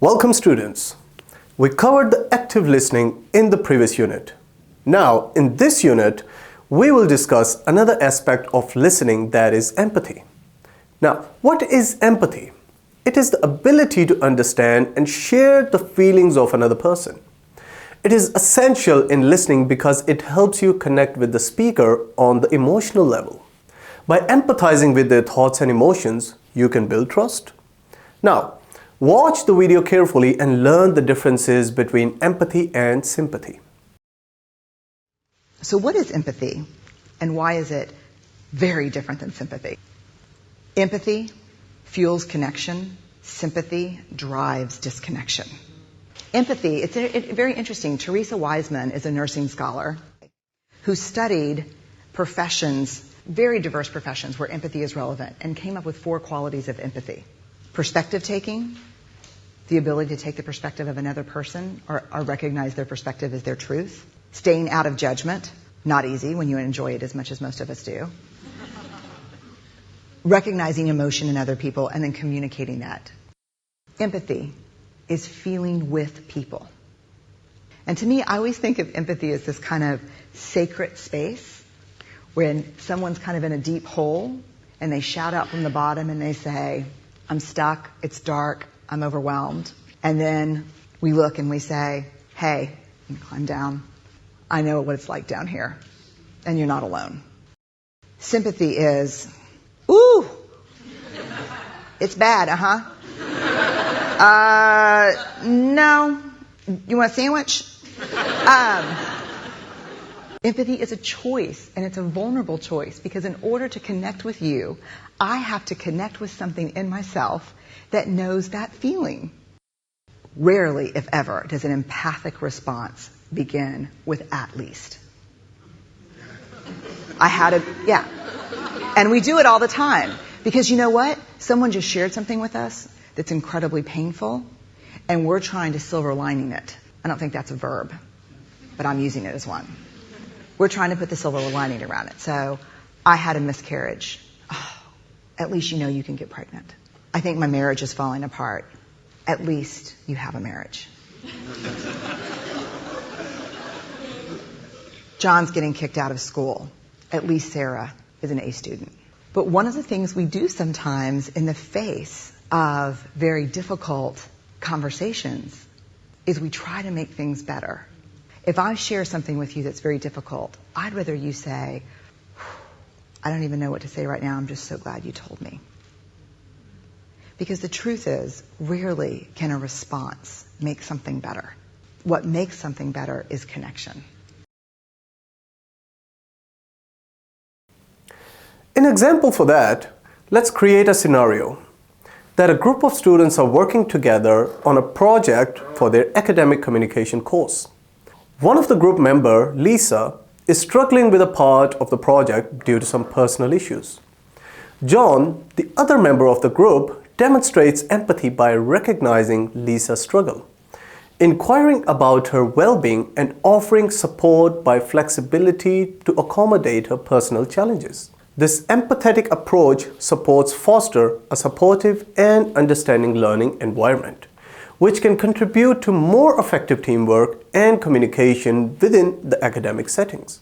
Welcome students. We covered the active listening in the previous unit. Now, in this unit, we will discuss another aspect of listening, that is empathy. Now, what is empathy? It is the ability to understand and share the feelings of another person. It is essential in listening because it helps you connect with the speaker on the emotional level. By empathizing with their thoughts and emotions, you can build trust. Now, watch the video carefully and learn the differences between empathy and sympathy. So what is empathy, and why is it very different than sympathy? Empathy fuels connection. Sympathy drives disconnection. Empathy, it's very interesting. Teresa Wiseman is a nursing scholar who studied professions, very diverse professions where empathy is relevant, and came up with 4 qualities of empathy. Perspective taking, the ability to take the perspective of another person or recognize their perspective as their truth. Staying out of judgment, not easy when you enjoy it as much as most of us do. Recognizing emotion in other people and then communicating that. Empathy is feeling with people. And to me, I always think of empathy as this kind of sacred space when someone's kind of in a deep hole and they shout out from the bottom and they say, "I'm stuck, it's dark, I'm overwhelmed." And then we look and we say, "Hey, you can climb down. I know what it's like down here, and you're not alone." Sympathy is, "Ooh, it's bad, no, you want a sandwich?" Empathy is a choice, and it's a vulnerable choice, because in order to connect with you, I have to connect with something in myself that knows that feeling. Rarely, if ever, does an empathic response begin with "at least." And we do it all the time. Because you know what? Someone just shared something with us that's incredibly painful, and we're trying to silver lining it. I don't think that's a verb, but I'm using it as one. We're trying to put the silver lining around it. So, I had a miscarriage. Oh, at least you know you can get pregnant. I think my marriage is falling apart. At least you have a marriage. John's getting kicked out of school. At least Sarah is an A student. But one of the things we do sometimes in the face of very difficult conversations is we try to make things better. If I share something with you that's very difficult, I'd rather you say, "I don't even know what to say right now. I'm just so glad you told me." Because the truth is, rarely can a response make something better. What makes something better is connection. An example for that, let's create a scenario that a group of students are working together on a project for their academic communication course. One of the group member, Lisa, is struggling with a part of the project due to some personal issues. John, the other member of the group, demonstrates empathy by recognizing Lisa's struggle, inquiring about her well-being and offering support by flexibility to accommodate her personal challenges. This empathetic approach supports foster a supportive and understanding learning environment, which can contribute to more effective teamwork and communication within the academic settings.